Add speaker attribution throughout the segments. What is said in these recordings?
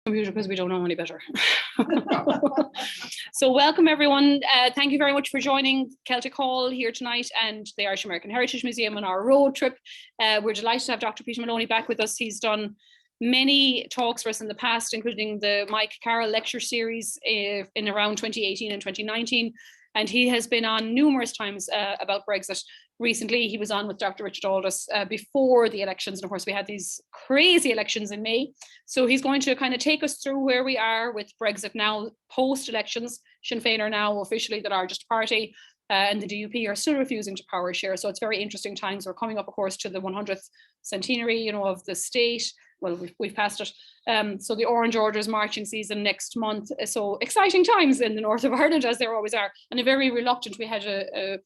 Speaker 1: Computer because we don't know any better. So welcome everyone. Thank you very much for joining Celtic Hall here tonight and the Irish American Heritage Museum on our road trip. We're delighted to have Dr. Peter Moloney back with us. He's done many talks for us in the past, including the Mike Carroll lecture series in around 2018 and 2019. And he has been on numerous times about Brexit. Recently, he was on with Dr. Richard Aldous before the elections. And of course, we had these crazy elections in May. So he's going to kind of take us through where we are with Brexit now, post-elections. Sinn Fein are now officially the largest party, and the DUP are still refusing to power share. So it's very interesting times. We're coming up, of course, to the 100th centenary, of the state. Well, we've passed it. So the Orange Order's marching season next month. So exciting times in the north of Ireland, as there always are. And a very reluctant, we had a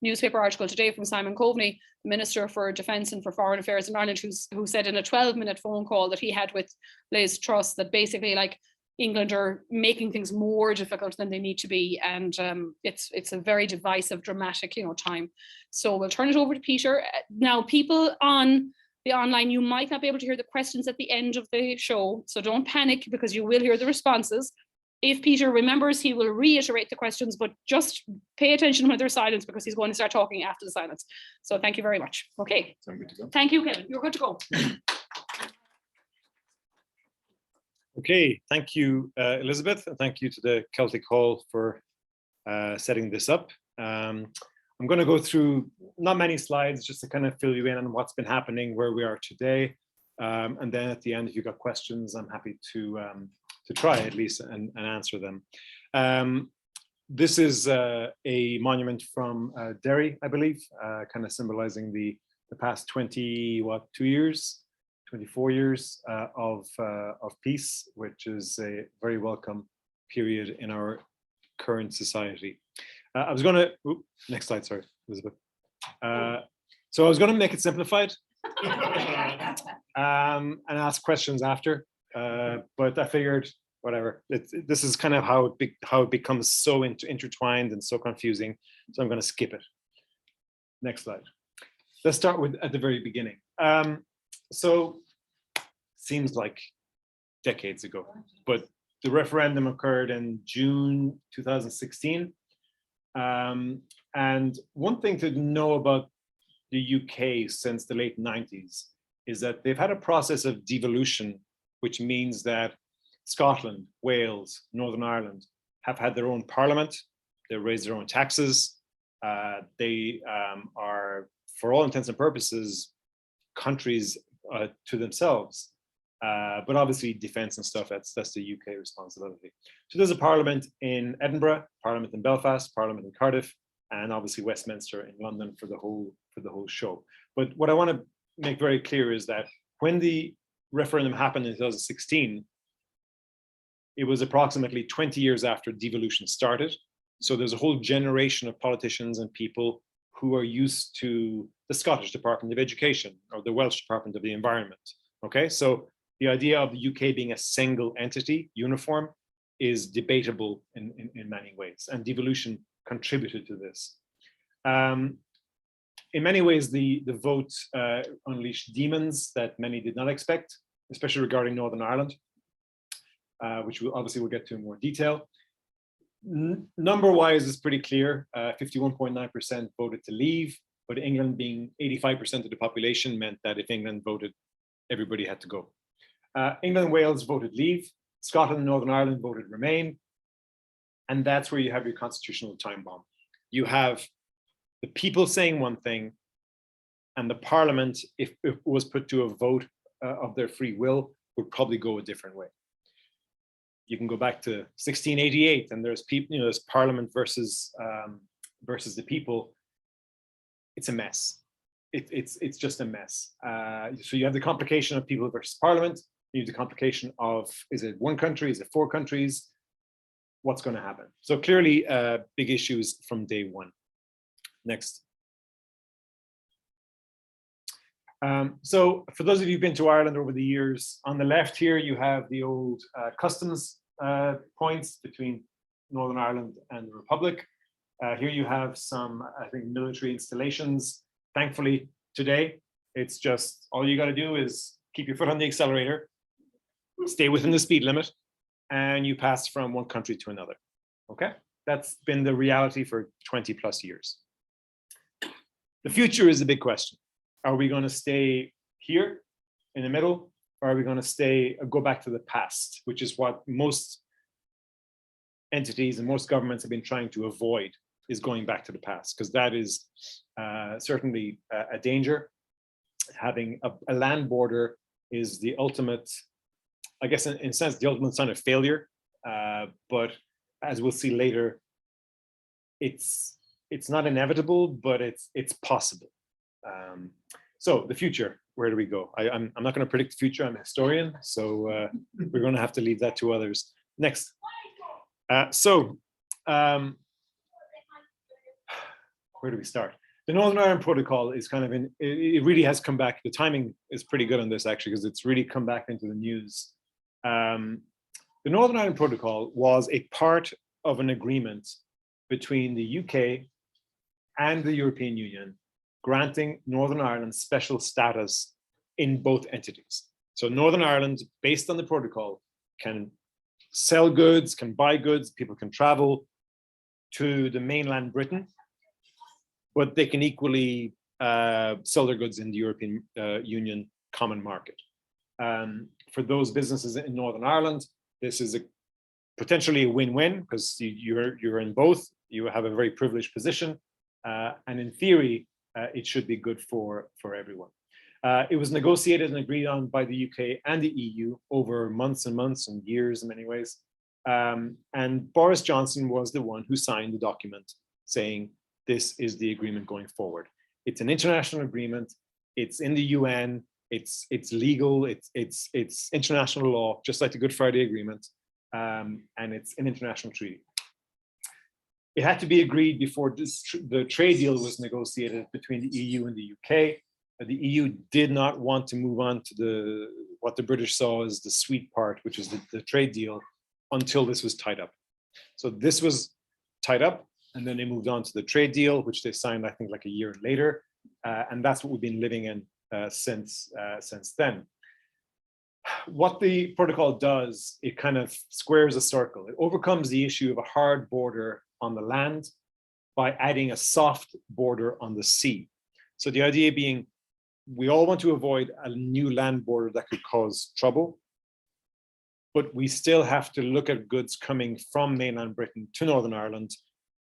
Speaker 1: newspaper article today from Simon Coveney, Minister for Defence and for Foreign Affairs in Ireland, who said in a 12-minute phone call that he had with Liz Truss that basically England are making things more difficult than they need to be. And it's a very divisive, dramatic, time. So we'll turn it over to Peter. Now, people on the online, you might not be able to hear the questions at the end of the show. So don't panic because you will hear the responses. If Peter remembers, he will reiterate the questions, but just pay attention when there's silence because he's going to start talking after the silence. So thank you very much. Okay. Thank you, Kevin. You're good to go.
Speaker 2: Okay, thank you, Elizabeth, and thank you to the Celtic Hall for setting this up. I'm going to go through not many slides just to kind of fill you in on what's been happening, where we are today. And then at the end, if you've got questions, I'm happy to try at least and answer them. This is a monument from Derry, I believe, kind of symbolizing the past 24 years of peace, which is a very welcome period in our current society. I was going to, next slide, sorry, Elizabeth. So I was going to make it simplified and ask questions after, but I figured, whatever, this is kind of how it becomes so intertwined and so confusing, so I'm going to skip it. Next slide. Let's start with at the very beginning. So seems like decades ago, but the referendum occurred in June 2016. And one thing to know about the UK since the late 90s is that they've had a process of devolution, which means that Scotland, Wales, Northern Ireland have had their own parliament. They raise their own taxes. They are, for all intents and purposes, countries to themselves. But obviously defence and stuff, that's the UK responsibility. So there's a parliament in Edinburgh, parliament in Belfast, parliament in Cardiff, and obviously Westminster in London for the whole show. But what I want to make very clear is that when the referendum happened in 2016, it was approximately 20 years after devolution started. So there's a whole generation of politicians and people who are used to the Scottish Department of Education or the Welsh Department of the Environment. Okay, so the idea of the UK being a single entity, uniform, is debatable in many ways, and devolution contributed to this. In many ways, the vote unleashed demons that many did not expect, especially regarding Northern Ireland, which we'll get to in more detail. Number-wise, it's pretty clear. 51.9% voted to leave, but England being 85% of the population meant that if England voted, everybody had to go. England and Wales voted leave. Scotland and Northern Ireland voted remain. And that's where you have your constitutional time bomb. You have the people saying one thing, and the parliament, if it was put to a vote of their free will, would probably go a different way. You can go back to 1688, and there's people, there's parliament versus the people. It's a mess. It's just a mess. So you have the complication of people versus parliament. You have the complication of, is it one country? Is it four countries? What's going to happen? So clearly big issues from day one. Next. So for those of you who've been to Ireland over the years, on the left here, you have the old customs points between Northern Ireland and the Republic. Here you have some, I think, military installations. Thankfully, today, it's just, all you got to do is keep your foot on the accelerator stay within the speed limit, and you pass from one country to another. Okay, that's been the reality for 20 plus years. The future is a big question. Are we going to stay here in the middle, or are we going to go back to the past, which is what most entities and most governments have been trying to avoid, is going back to the past, because that is certainly a danger. Having a land border is the ultimate, I guess, in a sense, the ultimate sign of failure. But as we'll see later, it's not inevitable, but it's possible. So the future, where do we go? I'm not going to predict the future. I'm a historian, so we're going to have to leave that to others. Next. Where do we start? The Northern Ireland Protocol is kind of it really has come back. The timing is pretty good on this, actually, because it's really come back into the news. The Northern Ireland Protocol was a part of an agreement between the UK and the European Union, granting Northern Ireland special status in both entities. So Northern Ireland, based on the protocol, can sell goods, can buy goods, people can travel to the mainland Britain, but they can equally sell their goods in the European Union common market. For those businesses in Northern Ireland, this is potentially a win-win, because you're in both. You have a very privileged position, and in theory, it should be good for everyone. It was negotiated and agreed on by the UK and the EU over months and months and years in many ways. And Boris Johnson was the one who signed the document saying, this is the agreement going forward. It's an international agreement. It's in the UN. It's legal. It's international law, just like the Good Friday Agreement, and it's an international treaty. It had to be agreed before the trade deal was negotiated between the EU and the UK. The EU did not want to move on to what the British saw as the sweet part, which is the trade deal, until this was tied up. So this was tied up, and then they moved on to the trade deal, which they signed, I think, like a year later. And that's what we've been living in since then. What the protocol does, it kind of squares a circle. It overcomes the issue of a hard border on the land by adding a soft border on the sea. So the idea being, we all want to avoid a new land border that could cause trouble, but we still have to look at goods coming from mainland Britain to Northern Ireland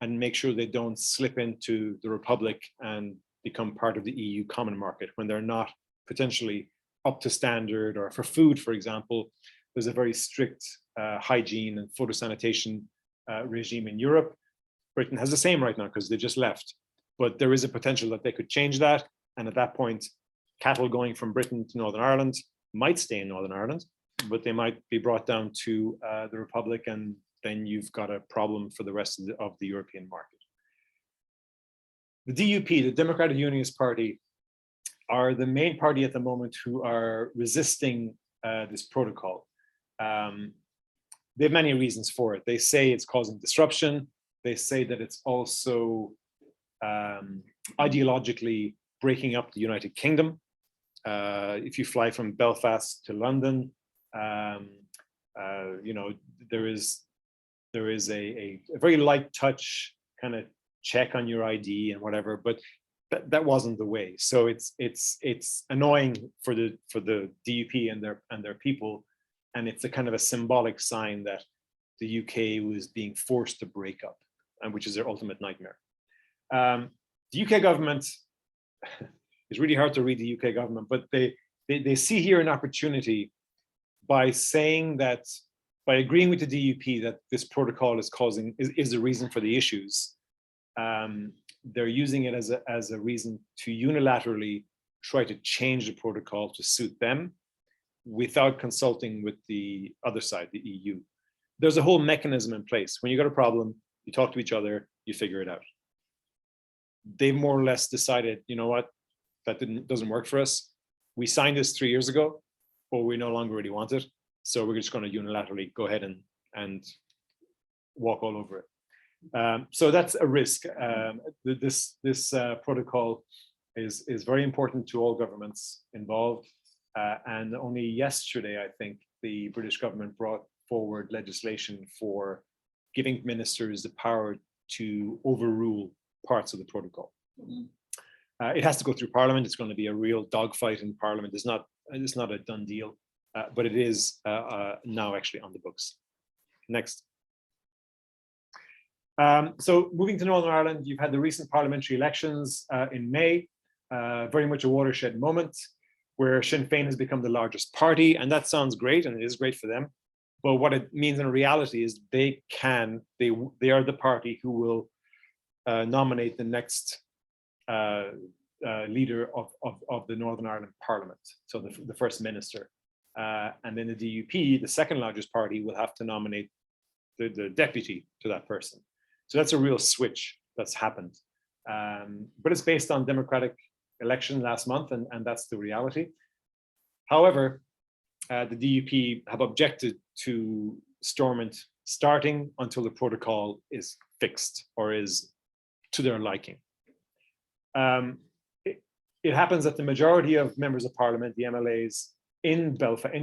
Speaker 2: and make sure they don't slip into the Republic and become part of the EU common market when they're not potentially up to standard. Or for food, for example, there's a very strict hygiene and photosanitation regime in Europe. Britain has the same right now because they just left, but there is a potential that they could change that. And at that point, cattle going from Britain to Northern Ireland might stay in Northern Ireland, but they might be brought down to the Republic, and then you've got a problem for the rest of the European market. The DUP, the Democratic Unionist Party, are the main party at the moment who are resisting this protocol. They have many reasons for it. They say it's causing disruption. They say that it's also ideologically breaking up the United Kingdom. If you fly from Belfast to London, you know, there is a very light touch kind of check on your ID and whatever, but that wasn't the way. So it's annoying for the DUP and their people, and it's a kind of a symbolic sign that the UK was being forced to break up, and which is their ultimate nightmare. The UK government, it's really hard to read the UK government, but they see here an opportunity by saying that, by agreeing with the DUP that this protocol is the reason for the issues. They're using it as a reason to unilaterally try to change the protocol to suit them without consulting with the other side, the EU. There's a whole mechanism in place. When you got a problem, you talk to each other, you figure it out. They more or less decided, you know what, that doesn't work for us. We signed this 3 years ago, but we no longer really want it. So we're just going to unilaterally go ahead and walk all over it. So that's a risk. This protocol is very important to all governments involved. And only yesterday, I think, the British government brought forward legislation for giving ministers the power to overrule parts of the protocol. It has to go through Parliament. It's going to be a real dogfight in Parliament. It's not a done deal, but it is now actually on the books. Next. So moving to Northern Ireland, you've had the recent parliamentary elections in May, very much a watershed moment where Sinn Fein has become the largest party, and that sounds great, and it is great for them. But what it means in reality is they are the party who will nominate the next leader of the Northern Ireland Parliament, so the first minister. And then the DUP, the second largest party, will have to nominate the deputy to that person. So that's a real switch that's happened. But it's based on democratic election last month, and that's the reality. However, the DUP have objected to Stormont starting until the protocol is fixed or is to their liking. It happens that the majority of members of parliament, the MLAs in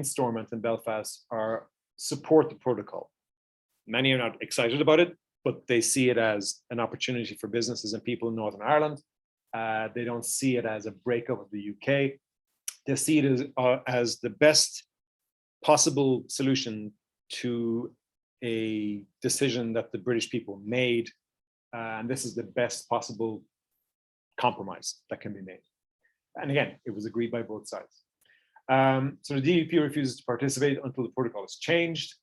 Speaker 2: Stormont and Belfast, support the protocol. Many are not excited about it, but they see it as an opportunity for businesses and people in Northern Ireland. They don't see it as a breakup of the UK. They see it as the best possible solution to a decision that the British people made. And this is the best possible compromise that can be made. And again, it was agreed by both sides. So the DUP refuses to participate until the protocol is changed.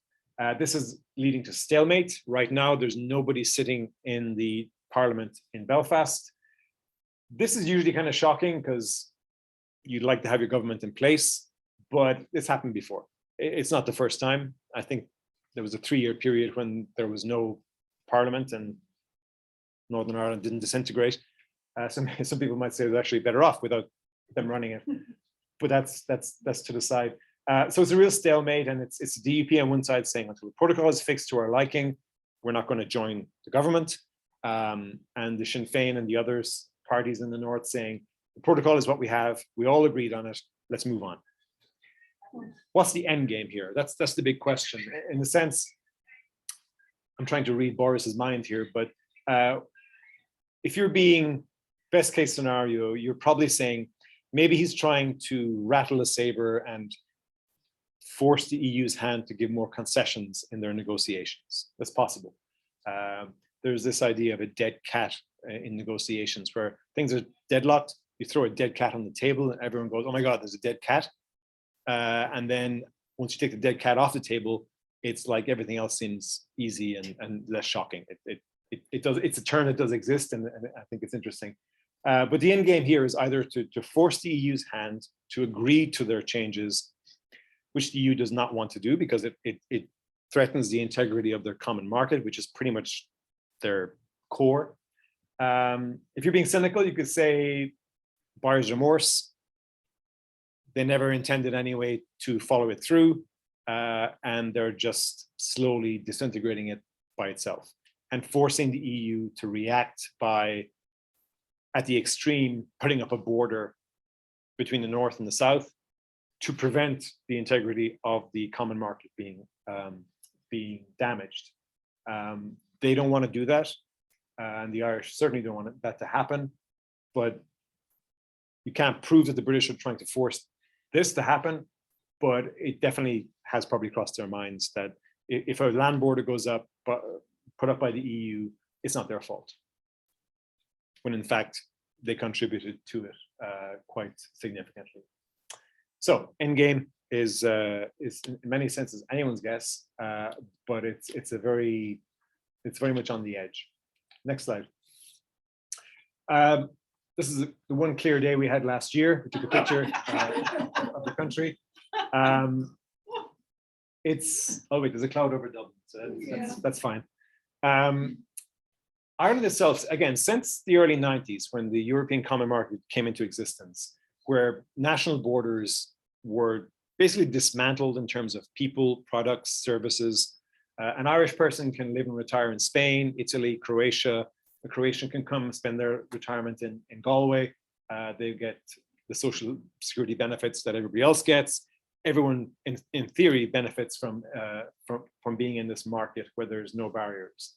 Speaker 2: This is leading to stalemate. Right now, there's nobody sitting in the parliament in Belfast. This is usually kind of shocking because you'd like to have your government in place, but it's happened before. It's not the first time. I think there was a 3-year period when there was no parliament and Northern Ireland didn't disintegrate. Some people might say it was actually better off without them running it, but that's to the side. So it's a real stalemate, and it's DUP on one side saying until the protocol is fixed to our liking, we're not going to join the government, and the Sinn Fein and the others parties in the north saying the protocol is what we have, we all agreed on it, let's move on. What's the end game here? That's the big question. In the sense, I'm trying to read Boris's mind here, but if you're being best case scenario, you're probably saying maybe he's trying to rattle a saber and force the EU's hand to give more concessions in their negotiations. That's possible. There's this idea of a dead cat in negotiations where things are deadlocked. You throw a dead cat on the table and everyone goes, oh my God, there's a dead cat. And then once you take the dead cat off the table, it's like everything else seems easy and less shocking. It's a term that does exist, and I think it's interesting. But the end game here is either to force the EU's hand to agree to their changes, which the EU does not want to do because it threatens the integrity of their common market, which is pretty much their core. If you're being cynical, you could say buyer's remorse. They never intended anyway to follow it through, and they're just slowly disintegrating it by itself and forcing the EU to react by, at the extreme, putting up a border between the north and the south to prevent the integrity of the common market being damaged. They don't want to do that, and the Irish certainly don't want that to happen, but you can't prove that the British are trying to force this to happen, but it definitely has probably crossed their minds that if a land border goes up, put up by the EU, it's not their fault, when in fact they contributed to it quite significantly. So endgame is in many senses anyone's guess, but it's very much on the edge. Next slide. This is the one clear day we had last year. We took a picture of the country. Oh wait, there's a cloud over Dublin, so that's fine. Ireland itself, again, since the early 90s, when the European Common Market came into existence, where national borders were basically dismantled in terms of people, products, services. An Irish person can live and retire in Spain, Italy, Croatia. A Croatian can come and spend their retirement in Galway. They get the social security benefits that everybody else gets. everyone in theory benefits from being in this market where there's no barriers.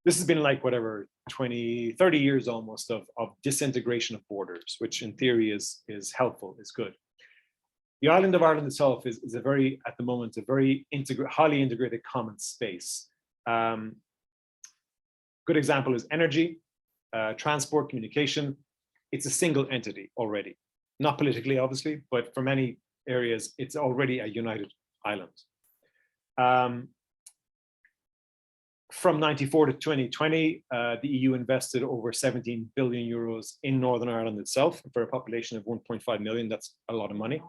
Speaker 2: This has been like whatever 20, 30 years almost of disintegration of borders, which in theory is helpful, is good. The island of Ireland itself is a very, at the moment, a very highly integrated common space. Good example is energy, transport, communication. It's a single entity already. Not politically, obviously, but for many areas, it's already a united island. From 94 to 2020, the EU invested over 17 billion euros in Northern Ireland itself for a population of 1.5 million. That's a lot of money,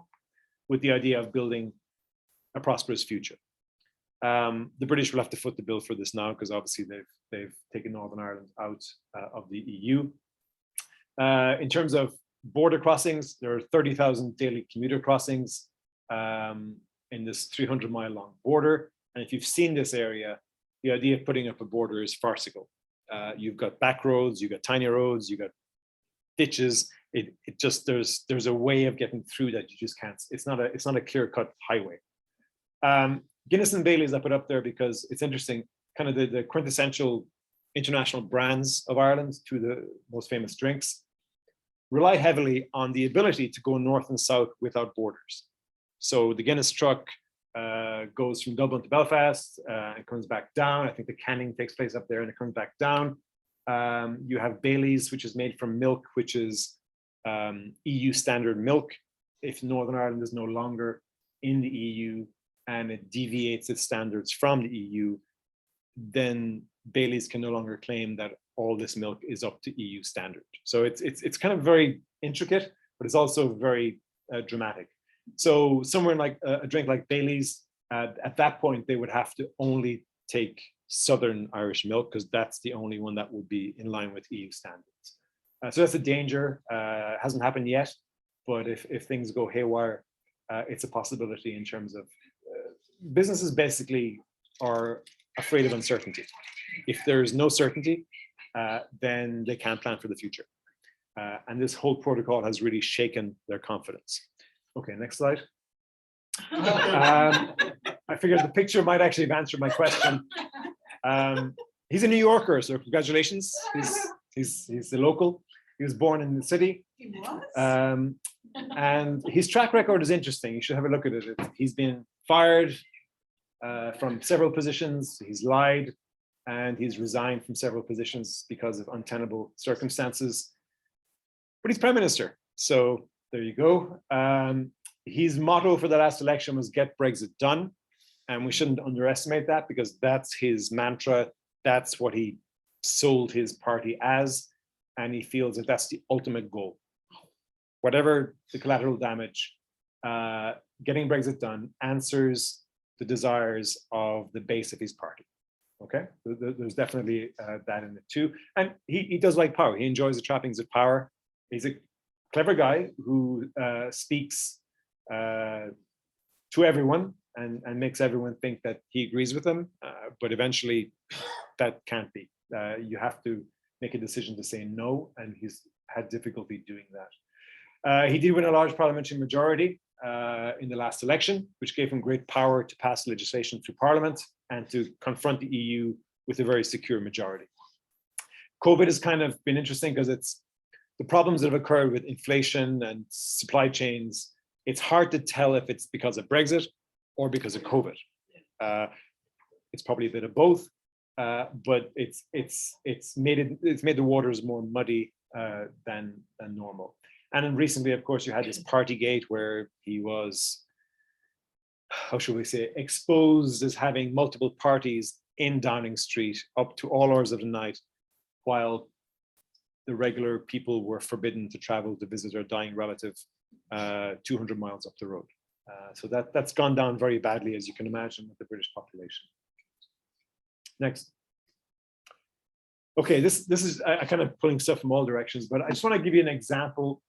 Speaker 2: with the idea of building a prosperous future. The British will have to foot the bill for this now because obviously they've taken Northern Ireland out of the EU. In terms of border crossings, there are 30,000 daily commuter crossings in this 300-mile long border. And if you've seen this area, the idea of putting up a border is farcical. You've got back roads, you've got tiny roads, you've got ditches. It just, there's a way of getting through that you just can't. It's not a clear-cut highway. Guinness and Bailey's I put up there because it's interesting, kind of the quintessential international brands of Ireland, two of the most famous drinks, rely heavily on the ability to go north and south without borders. So the Guinness truck goes from Dublin to Belfast and comes back down. I think the canning takes place up there and it comes back down. You have Bailey's, which is made from milk, which is EU standard milk. If Northern Ireland is no longer in the EU and it deviates its standards from the EU, then Bailey's can no longer claim that all this milk is up to EU standard. So it's kind of very intricate, but it's also very dramatic. So somewhere like a drink like Bailey's, at that point, they would have to only take Southern Irish milk because that's the only one that would be in line with EU standards. So that's a danger. Hasn't happened yet, but if things go haywire, it's a possibility in terms of businesses basically are afraid of uncertainty. If there is no certainty, then they can't plan for the future. And this whole protocol has really shaken their confidence. Okay, next slide. I figured the picture might actually have answered my question. He's a New Yorker, so congratulations. He's a local. He was born in the city.
Speaker 3: He was?
Speaker 2: And his track record is interesting. You should have a look at it. He's been fired from several positions. He's lied, and he's resigned from several positions because of untenable circumstances. But he's prime minister, so there you go. His motto for the last election was "Get Brexit done," and we shouldn't underestimate that because that's his mantra. That's what he sold his party as, and he feels that that's the ultimate goal. Whatever the collateral damage, getting Brexit done answers the desires of the base of his party. Okay, there's definitely that in it too. And he does like power. He enjoys the trappings of power. He's a clever guy who speaks to everyone and makes everyone think that he agrees with them. But eventually that can't be. You have to make a decision to say no, and he's had difficulty doing that. He did win a large parliamentary majority in the last election, which gave him great power to pass legislation through Parliament and to confront the EU with a very secure majority. COVID has kind of been interesting because it's the problems that have occurred with inflation and supply chains. It's hard to tell if it's because of Brexit or because of COVID. It's probably a bit of both, but it's made the waters more muddy than normal. And then recently, of course, you had this Partygate where he was, how should we say, exposed as having multiple parties in Downing Street up to all hours of the night, while the regular people were forbidden to travel to visit their dying relative 200 miles up the road. So that's gone down very badly, as you can imagine, with the British population. Next. Okay, this is I kind of pulling stuff from all directions, but I just want to give you an example.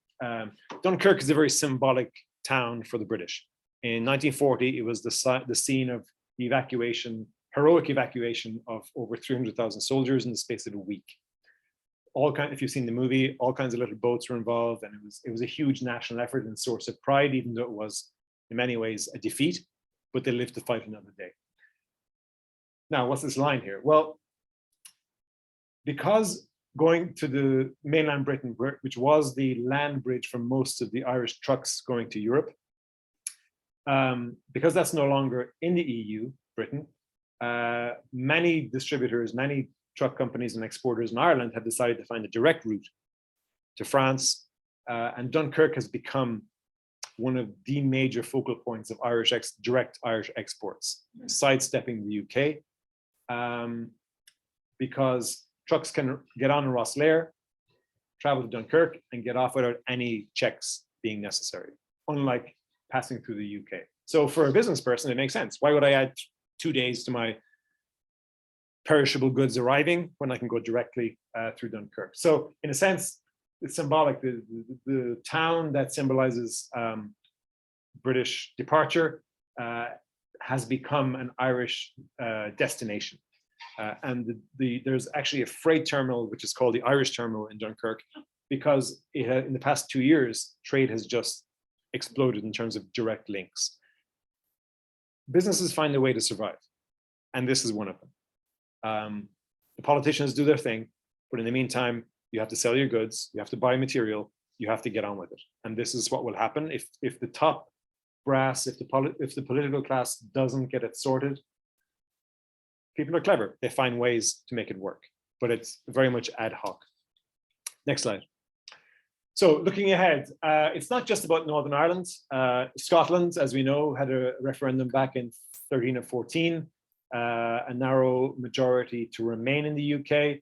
Speaker 2: Dunkirk is a very symbolic town for the British. In 1940, it was the scene of the evacuation, heroic evacuation of over 300,000 soldiers in the space of a week. If you've seen the movie, all kinds of little boats were involved, and it was a huge national effort and source of pride, even though it was in many ways a defeat, but they live to fight another day. Now, what's this line here? Well, because going to the mainland Britain, which was the land bridge for most of the Irish trucks going to Europe, because that's no longer in the EU, Britain, many distributors, many truck companies and exporters in Ireland have decided to find a direct route to France, and Dunkirk has become one of the major focal points of direct Irish exports, sidestepping the UK, because trucks can get on in Rosslare, travel to Dunkirk, and get off without any checks being necessary, unlike passing through the UK. So for a business person, it makes sense. Why would I add 2 days to my perishable goods arriving when I can go directly through Dunkirk? So in a sense, it's symbolic. The town that symbolizes British departure has become an Irish destination. And there's actually a freight terminal, which is called the Irish terminal in Dunkirk, because in the past 2 years, trade has just exploded in terms of direct links. Businesses find a way to survive, and this is one of them. The politicians do their thing, but in the meantime, you have to sell your goods, you have to buy material, you have to get on with it. And this is what will happen if the top brass, if the political class doesn't get it sorted. People are clever, they find ways to make it work, but it's very much ad hoc. Next slide. So looking ahead, it's not just about Northern Ireland. Scotland, as we know, had a referendum back in 13 or 14, a narrow majority to remain in the UK.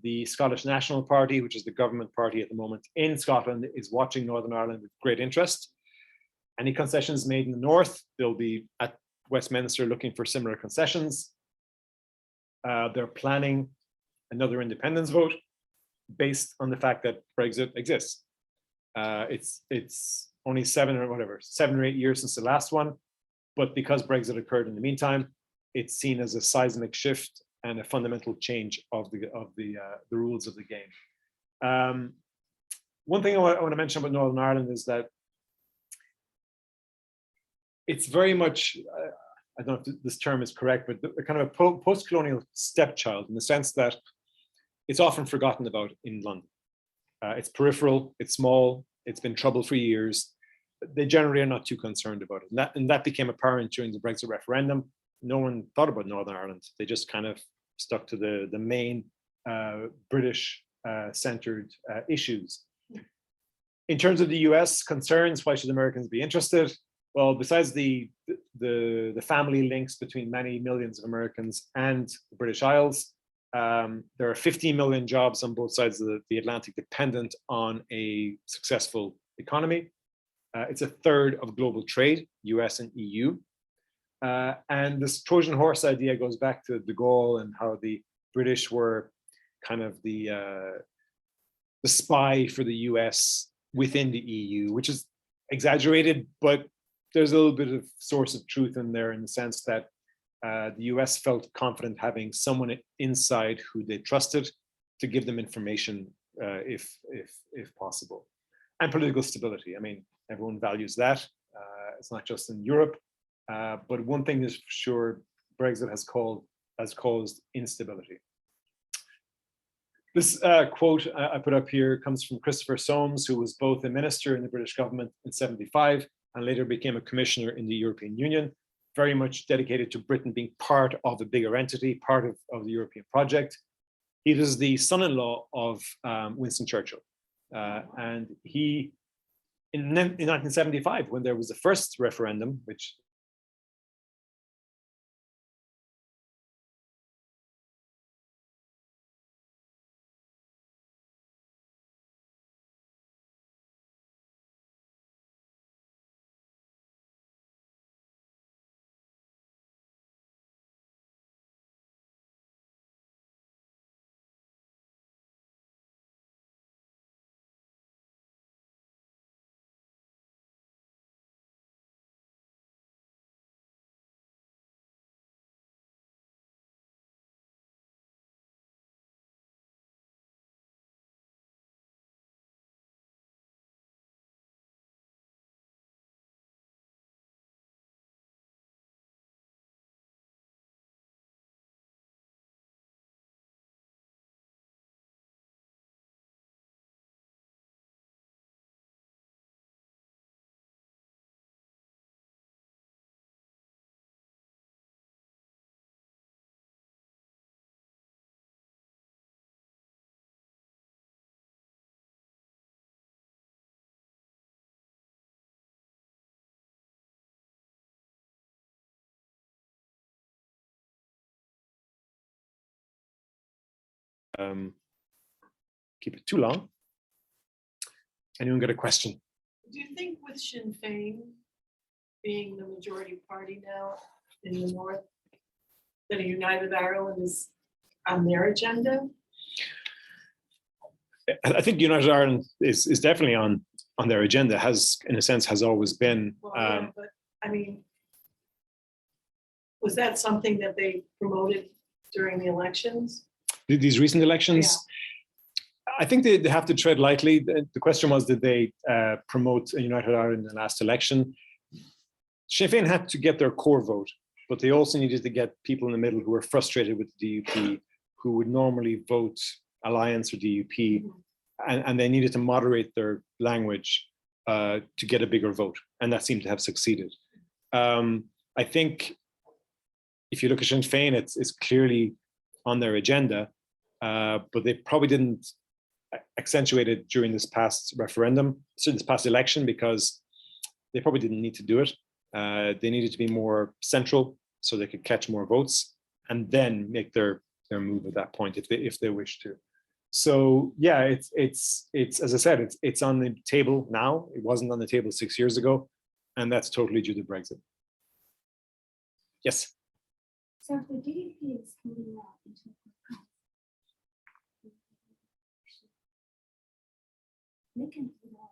Speaker 2: The Scottish National Party, which is the government party at the moment in Scotland, is watching Northern Ireland with great interest. Any concessions made in the north, they'll be at Westminster looking for similar concessions. They're planning another independence vote based on the fact that Brexit exists. It's only 7 or 8 years since the last one, but because Brexit occurred in the meantime, it's seen as a seismic shift and a fundamental change of the rules of the game. One thing I want to mention about Northern Ireland is that it's very much, I don't know if this term is correct, but a kind of a post-colonial stepchild, in the sense that it's often forgotten about in London. It's peripheral, it's small, it's been troubled for years. They generally are not too concerned about it. And that became apparent during the Brexit referendum. No one thought about Northern Ireland. They just kind of stuck to the main British centered issues. In terms of the US concerns, why should Americans be interested? Well, besides the family links between many millions of Americans and the British Isles, there are 15 million jobs on both sides of the Atlantic dependent on a successful economy. It's a third of global trade, US and EU. And this Trojan horse idea goes back to de Gaulle and how the British were kind of the spy for the US within the EU, which is exaggerated, but there's a little bit of source of truth in there, in the sense that the US felt confident having someone inside who they trusted to give them information if possible. And political stability. I mean, everyone values that. It's not just in Europe, but one thing is for sure, Brexit has caused instability. This quote I put up here comes from Christopher Soames, who was both a minister in the British government in '75 and later became a commissioner in the European Union, very much dedicated to Britain being part of a bigger entity, part of the European project. He was the son-in-law of Winston Churchill. And he, in 1975, when there was the first referendum, which keep it too long. Anyone got a question?
Speaker 3: Do you think with Sinn Fein being the majority party now in the North, that a united Ireland is on their agenda?
Speaker 2: I think United Ireland is definitely on their agenda, has, in a sense, has always been.
Speaker 3: Well, yeah, but I mean, was that something that they promoted during the elections?
Speaker 2: These recent elections, I think they have to tread lightly. The question was, did they promote a United Ireland in the last election? Sinn Féin had to get their core vote, but they also needed to get people in the middle who were frustrated with the DUP, who would normally vote Alliance or DUP, and they needed to moderate their language to get a bigger vote, and that seemed to have succeeded. I think if you look at Sinn Féin, it's clearly on their agenda, but they probably didn't accentuate it during this past referendum, so this past election, because they probably didn't need to do it. They needed to be more central so they could catch more votes and then make their move at that point if they wish to. So yeah, it's as I said, it's on the table now. It wasn't on the table 6 years ago, and that's totally due to Brexit. Yes.
Speaker 4: So if the DUP is holding out until they can hold out.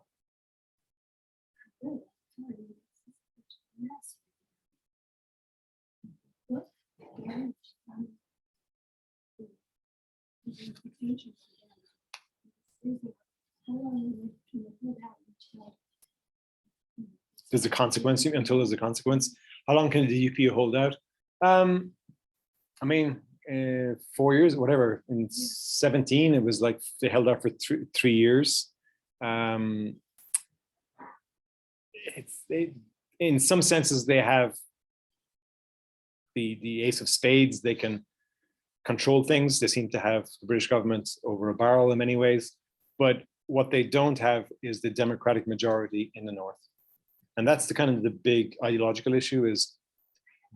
Speaker 4: What damage the implications for them? How long can they hold out until?
Speaker 2: There's a consequence, until there's a consequence. How long can the DUP hold out? I mean, 4 years, whatever. In 17, it was like they held out for three years. In some senses, they have the ace of spades. They can control things. They seem to have the British government over a barrel in many ways. But what they don't have is the democratic majority in the North. And that's the kind of the big ideological issue, is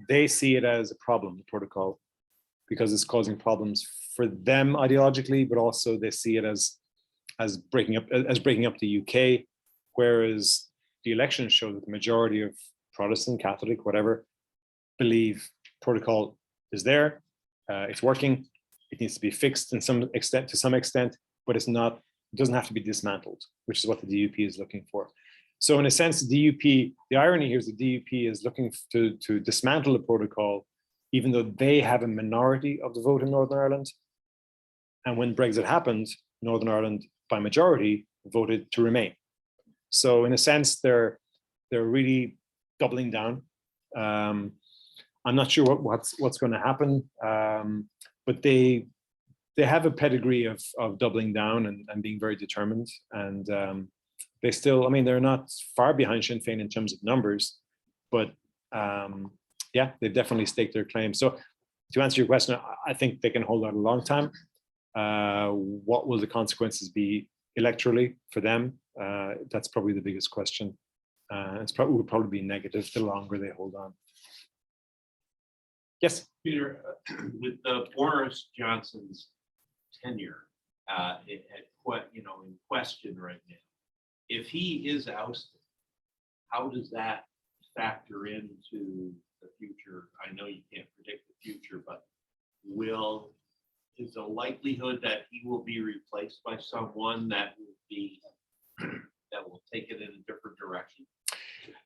Speaker 2: they see it as a problem, the protocol, because it's causing problems for them ideologically, but also they see it as breaking up the UK, whereas the elections show that the majority of Protestant, Catholic, whatever, believe protocol is there, it's working, it needs to be fixed to some extent, but it's not, it doesn't have to be dismantled, which is what the DUP is looking for. So in a sense, the DUP, the irony here is the DUP is looking to dismantle the protocol, even though they have a minority of the vote in Northern Ireland. And when Brexit happened, Northern Ireland, by majority, voted to remain. So in a sense, they're really doubling down. I'm not sure what's going to happen, but they have a pedigree of doubling down and being very determined. And they still, I mean, they're not far behind Sinn Féin in terms of numbers, but yeah, they've definitely staked their claim. So to answer your question, I think they can hold out a long time. What will the consequences be electorally for them? That's probably the biggest question. Would probably be negative the longer they hold on. Yes,
Speaker 5: Peter, with Boris Johnson's tenure in question right now, if he is ousted, how does that factor into the future? I know you can't predict the future, but is the likelihood that he will be replaced by someone that will take it in a different direction?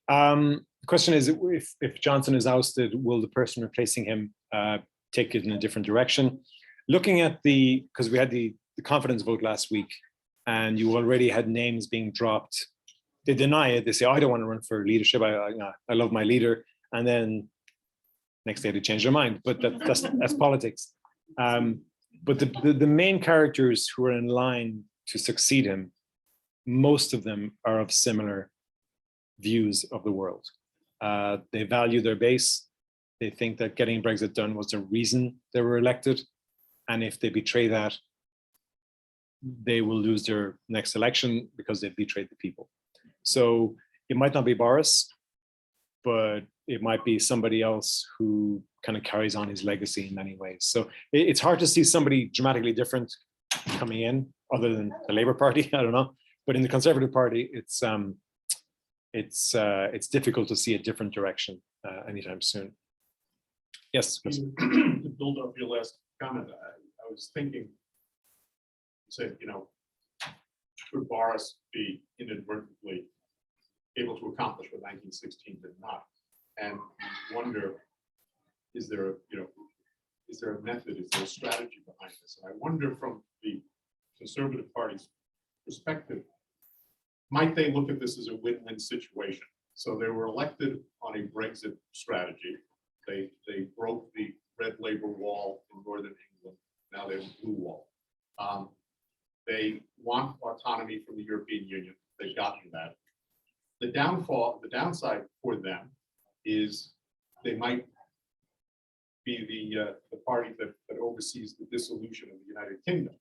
Speaker 2: The question is, if Johnson is ousted, will the person replacing him take it in a different direction? Looking at because we had the confidence vote last week, and you already had names being dropped. They deny it. They say, oh, I don't want to run for leadership. I love my leader. And then next day they change their mind. But that's politics. But the main characters who are in line to succeed him, most of them are of similar views of the world. They value their base. They think that getting Brexit done was the reason they were elected. And if they betray that, they will lose their next election because they've betrayed the people. So it might not be Boris, but it might be somebody else who kind of carries on his legacy in many ways. So it's hard to see somebody dramatically different coming in, other than the Labour Party. I don't know, but in the Conservative Party, it's difficult to see a different direction anytime soon. Yes, Chris.
Speaker 6: To build up your last comment, I was thinking, you said, could Boris be inadvertently able to accomplish what 1916 did not? And wonder, is there a method, is there a strategy behind this? And I wonder, from the Conservative Party's perspective, might they look at this as a win-win situation? So they were elected on a Brexit strategy. They broke the red Labour wall in Northern England. Now they have a blue wall. They want autonomy from the European Union. They've gotten that. The downside for them is they might be the party that oversees the dissolution of the United Kingdom.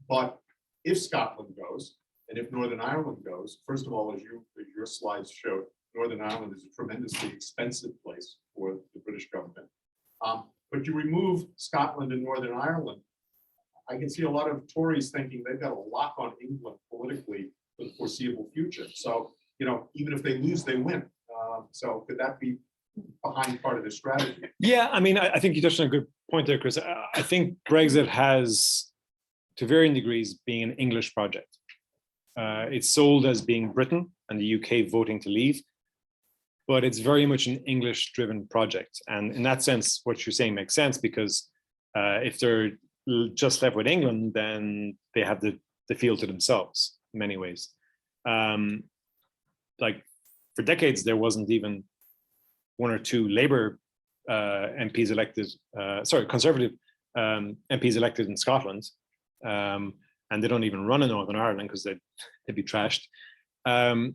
Speaker 6: But if Scotland goes, and if Northern Ireland goes, first of all, as your slides showed, Northern Ireland is a tremendously expensive place for the British government. But you remove Scotland and Northern Ireland, I can see a lot of Tories thinking they've got a lock on England politically for the foreseeable future. So, even if they lose, they win. So could that be behind part of the strategy?
Speaker 2: Yeah, I mean, I think you touched on a good point there, Chris. I think Brexit has, to varying degrees, being an English project. It's sold as being Britain and the UK voting to leave, but it's very much an English-driven project. And in that sense, what you're saying makes sense, because if they're just left with England, then they have the field to themselves in many ways. Like for decades, there wasn't even one or two Labour MPs elected, Conservative MPs elected in Scotland. And they don't even run in Northern Ireland because they'd be trashed.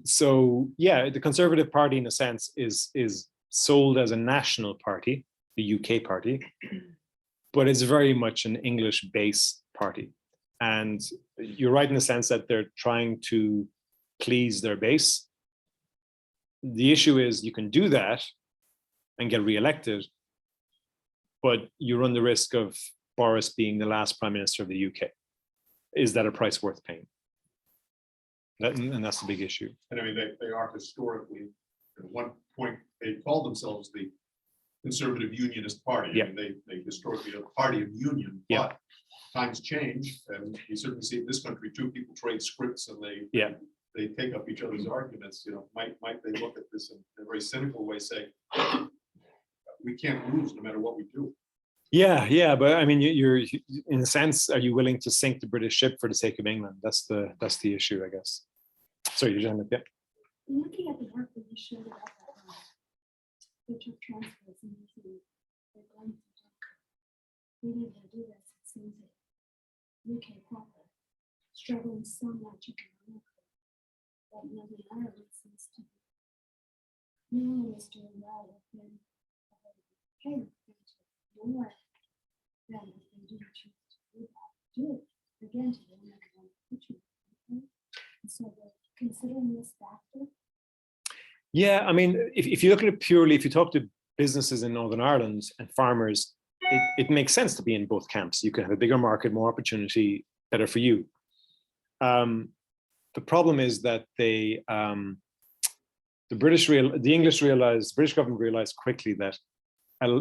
Speaker 2: So yeah, the Conservative Party, in a sense, is sold as a national party, the UK party, but it's very much an English-based party. And you're right in the sense that they're trying to please their base. The issue is you can do that and get re-elected, but you run the risk of Boris being the last Prime Minister of the UK. Is that a price worth paying? And that's the big issue.
Speaker 6: And I mean, they are historically, at one point, they called themselves the Conservative Unionist Party.
Speaker 2: Yeah.
Speaker 6: I mean, they historically are a party of union,
Speaker 2: Yeah.
Speaker 6: but times change. And you certainly see in this country too, people trade scripts and they take up each other's arguments. Might they look at this in a very cynical way, say, we can't lose no matter what we do.
Speaker 2: Yeah, but I mean, you're in a sense, are you willing to sink the British ship for the sake of England? That's the issue, I guess. Sorry, you're yeah.
Speaker 4: Looking at the work that you showed about that virtual transfers and using the going to maybe they do this, it seems that UK proper struggling so much economically that Northern Ireland seems to be no one is doing well within payment more than if they do choose to do that. Do it again to the economic future. And so they're considering this factor.
Speaker 2: Yeah, I mean, if you look at it purely, if you talk to businesses in Northern Ireland and farmers, it makes sense to be in both camps. You can have a bigger market, more opportunity, better for you. The problem is that the British government realized quickly that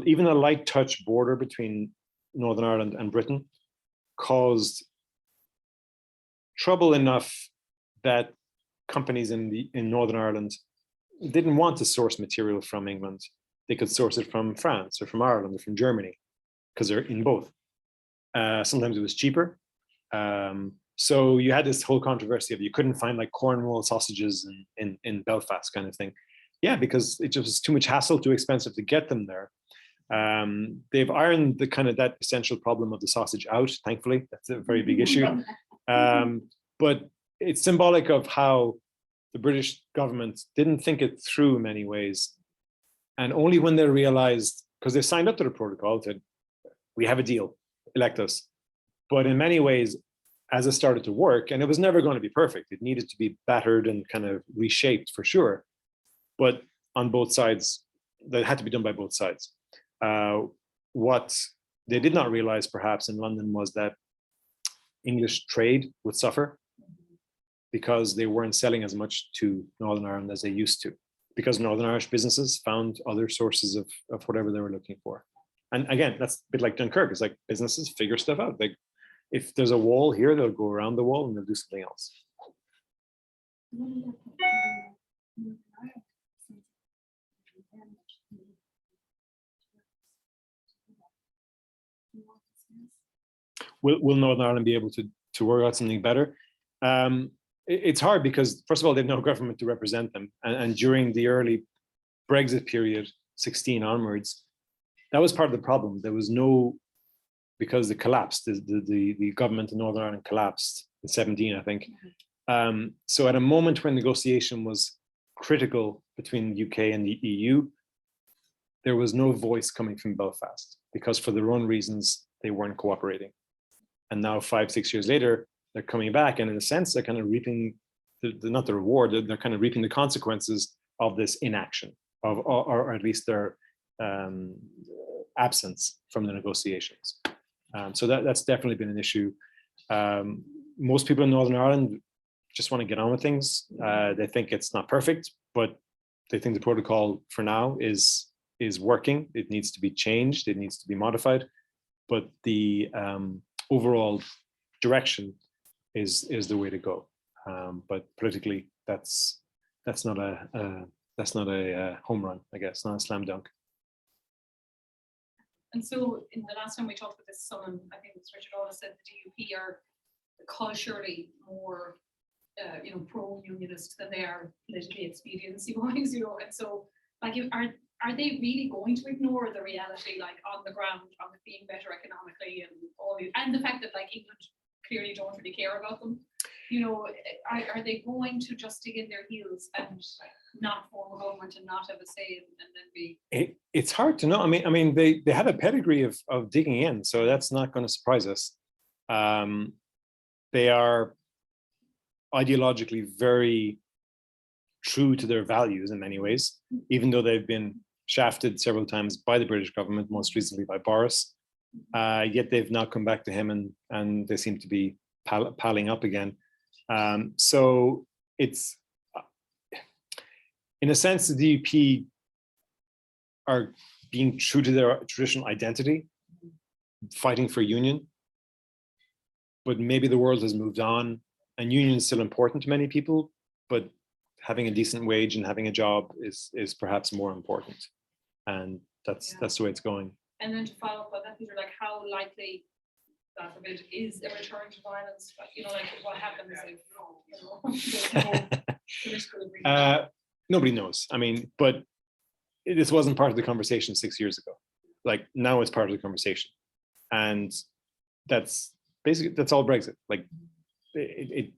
Speaker 2: even a light touch border between Northern Ireland and Britain caused trouble enough that companies in Northern Ireland didn't want to source material from England. They could source it from France or from Ireland or from Germany because they're in both. Sometimes it was cheaper. So you had this whole controversy of you couldn't find like Cornwall sausages in Belfast kind of thing. Yeah, because it just was too much hassle, too expensive to get them there. They've ironed the kind of that essential problem of the sausage out, thankfully. That's a very big issue. But it's symbolic of how the British government didn't think it through in many ways. And only when they realized, because they signed up to the protocol, that we have a deal, elect us. But in many ways, as it started to work, and it was never going to be perfect, it needed to be battered and kind of reshaped for sure. But on both sides, that had to be done by both sides. What they did not realize perhaps in London was that English trade would suffer because they weren't selling as much to Northern Ireland as they used to, because Northern Irish businesses found other sources of whatever they were looking for. And again, that's a bit like Dunkirk. It's like businesses figure stuff out. Like if there's a wall here, they'll go around the wall and they'll do something else. Will Northern Ireland be able to work out something better? It's hard because, first of all, they have no government to represent them. And during the early Brexit period, 16 onwards, that was part of the problem. There was no, because it collapsed, the government in Northern Ireland collapsed in 17, I think. So at a moment when negotiation was critical between the UK and the EU, there was no voice coming from Belfast because for their own reasons, they weren't cooperating. And now 5-6 years later, they're coming back. And in a sense, they're kind of reaping, not the reward, they're kind of reaping the consequences of this inaction, or at least their absence from the negotiations. So that's definitely been an issue. Most people in Northern Ireland just want to get on with things. They think it's not perfect, but they think the protocol for now is working. It needs to be changed. It needs to be modified. But the overall direction is the way to go. But politically, that's not a home run, I guess, not a slam dunk.
Speaker 1: And so in the last time we talked with this someone, I think it's Richard Allis said the DUP are culturally more pro-unionist than they are politically expediency wise, and so like are they really going to ignore the reality like on the ground of it being better economically and the fact that like England clearly don't really care about them? Are they going to just dig in their heels and not form a government and not have a say and then be?
Speaker 2: It's hard to know. I mean, they have a pedigree of digging in, so that's not going to surprise us. They are ideologically very true to their values in many ways, even though they've been shafted several times by the British government, most recently by Boris. Yet they've now come back to him and they seem to be palling up again. So it's, in a sense, the DUP are being true to their traditional identity, fighting for union, but maybe the world has moved on and union is still important to many people, but having a decent wage and having a job is perhaps more important. And that's the way it's going.
Speaker 1: And then to follow up on that, Peter, like how likely, God forbid, is a return to violence? Like what happens if there's no political agreement?
Speaker 2: Nobody knows. I mean, but this wasn't part of the conversation 6 years ago. Like now it's part of the conversation. And that's all Brexit. Like the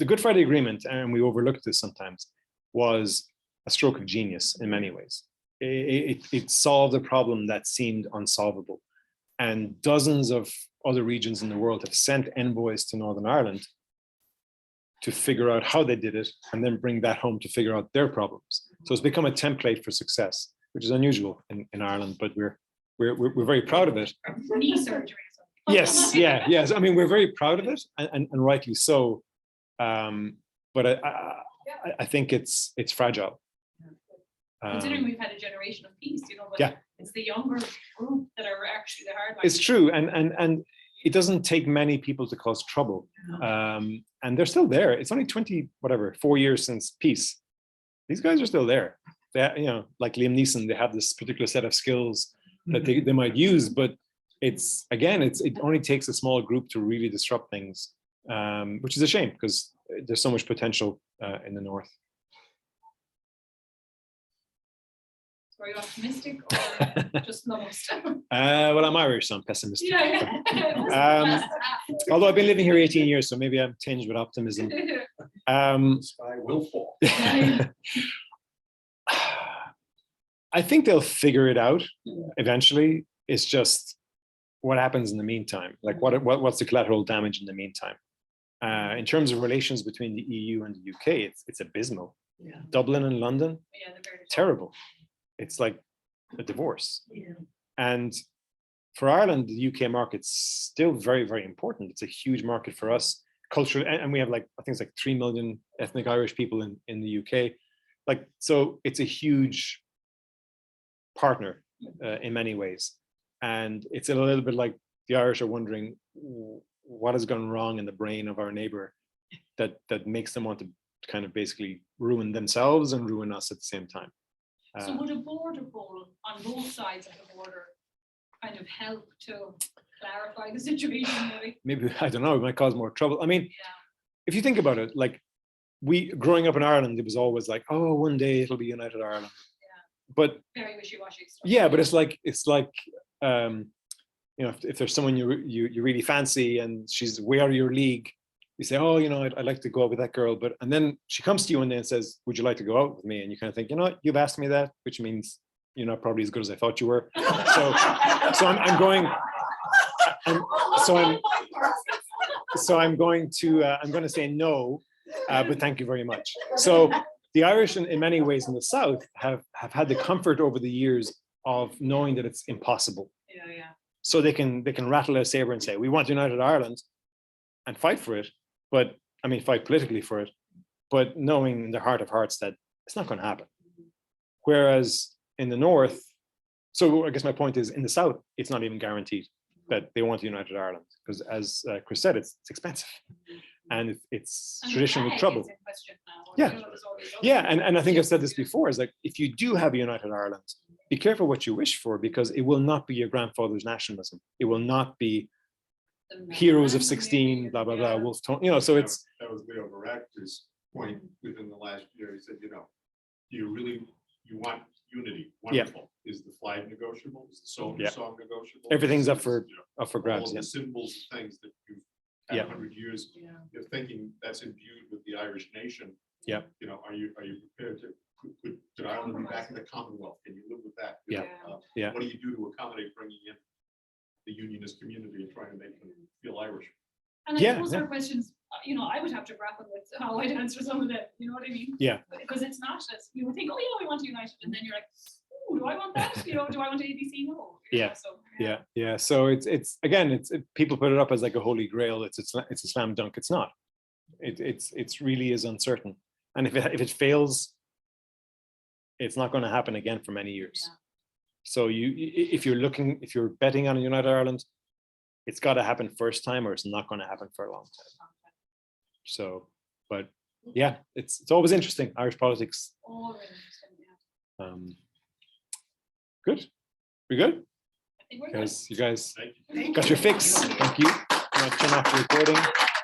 Speaker 2: Good Friday Agreement, and we overlook this sometimes, was a stroke of genius in many ways. It solved a problem that seemed unsolvable. And dozens of other regions in the world have sent envoys to Northern Ireland to figure out how they did it and then bring that home to figure out their problems. So it's become a template for success, which is unusual in Ireland, but we're very proud of it.
Speaker 1: Knee surgery.
Speaker 2: Yes. I mean, we're very proud of it and rightly so. But I think it's fragile.
Speaker 1: Considering we've had a generation of peace, but
Speaker 2: yeah.
Speaker 1: It's the younger group that are actually the hard.
Speaker 2: It's true, and it doesn't take many people to cause trouble, and they're still there. It's only 4 years since peace. These guys are still there. They, like Liam Neeson, they have this particular set of skills that they might use, but it only takes a small group to really disrupt things, which is a shame because there's so much potential in the north.
Speaker 1: So are you optimistic or just lost?
Speaker 2: Well, I'm Irish, so I'm pessimistic.
Speaker 1: Yeah.
Speaker 2: Although I've been living here 18 years, so maybe I'm tinged with optimism.
Speaker 6: The sky will fall.
Speaker 2: I think they'll figure it out eventually. It's just what happens in the meantime. Like what's the collateral damage in the meantime? In terms of relations between the EU and the UK, it's abysmal.
Speaker 3: Yeah.
Speaker 2: Dublin and London,
Speaker 1: Yeah,
Speaker 2: terrible. It's like a divorce.
Speaker 3: Yeah.
Speaker 2: And for Ireland, the UK market's still very, very important. It's a huge market for us culturally, and we have like, I think it's like 3 million ethnic Irish people in the UK. Like, so it's a huge partner in many ways. And it's a little bit like the Irish are wondering what has gone wrong in the brain of our neighbor that makes them want to kind of basically ruin themselves and ruin us at the same time.
Speaker 1: So would a border poll on both sides of the border kind of help to clarify the situation, maybe?
Speaker 2: Maybe, I don't know, it might cause more trouble. I mean,
Speaker 1: Yeah.
Speaker 2: if you think about it, like growing up in Ireland, it was always like, oh, one day it'll be United Ireland.
Speaker 1: Yeah.
Speaker 2: But
Speaker 1: Very wishy-washy stuff.
Speaker 2: yeah, but it's like you know, if there's someone you really fancy and she's way out of your league, you say, oh, you know, I'd like to go out with that girl, and then she comes to you one day and says, would you like to go out with me? And you kind of think, you know what, you've asked me that, which means you're not probably as good as I thought you were. So I'm going to say no, but thank you very much. So the Irish in many ways in the South have had the comfort over the years of knowing that it's impossible.
Speaker 1: Yeah, yeah.
Speaker 2: So they can rattle a saber and say, we want United Ireland and fight for it, but I mean, fight politically for it, but knowing in their heart of hearts that it's not going to happen. Whereas in the North, so I guess my point is in the South, it's not even guaranteed that they want United Ireland, because as Chris said, it's expensive and it's
Speaker 1: And the
Speaker 2: traditionally
Speaker 1: flag
Speaker 2: trouble.
Speaker 1: is in question now.
Speaker 2: Yeah.
Speaker 1: You know, there's all these other
Speaker 2: Yeah, and I think I've said this before, is like, if you do have a United Ireland, be careful what you wish for, because it will not be your grandfather's nationalism. It will not be
Speaker 1: the
Speaker 2: heroes of
Speaker 1: memorandum
Speaker 2: 16,
Speaker 1: maybe,
Speaker 2: blah, blah,
Speaker 1: yeah.
Speaker 2: blah, Wolf Tone, you know, so it's,
Speaker 6: That was Leo Varadkar's point within the last year. He said, you know, do you want unity? Wonderful. Is the flag negotiable? Is the song
Speaker 2: Yeah.
Speaker 6: negotiable?
Speaker 2: Everything's up
Speaker 6: Is,
Speaker 2: for-
Speaker 6: you know,
Speaker 2: up for
Speaker 6: all
Speaker 2: grabs,
Speaker 6: of
Speaker 2: yeah.
Speaker 6: the symbols, things that you've had
Speaker 2: Yeah.
Speaker 6: 100 years,
Speaker 1: Yeah.
Speaker 6: you're thinking that's imbued with the Irish nation.
Speaker 2: Yeah.
Speaker 6: You know, are you prepared to, could Ireland be back in the Commonwealth? Can you live with that? You
Speaker 2: Yeah.
Speaker 6: know,
Speaker 2: Yeah.
Speaker 6: What do you do to accommodate bringing in the unionist community and trying to make them feel Irish?
Speaker 1: And I
Speaker 2: Yeah,
Speaker 1: suppose
Speaker 2: yeah.
Speaker 1: there are questions, you know, I would have to grapple with how I'd answer some of them, you know what I mean?
Speaker 2: Yeah.
Speaker 1: Because it's not as, you would think, oh yeah, we want United, and then you're like, oh, do I want that? You know, do I want ABC? No. You
Speaker 2: Yeah.
Speaker 1: know, so,
Speaker 2: yeah. So it's again, people put it up as like a holy grail. It's a slam dunk. It's not. It's really is uncertain. And if it fails, it's not going to happen again for many years.
Speaker 1: Yeah.
Speaker 2: So if you're betting on a United Ireland, it's got to happen first time, or it's not going to happen for a long time. So, but yeah, it's always interesting, Irish politics.
Speaker 1: All really interesting, yeah.
Speaker 2: Good. We good?
Speaker 1: I think we're good.
Speaker 2: You guys
Speaker 6: Thank you.
Speaker 2: got your fix. Thank you. I'm gonna turn off the recording.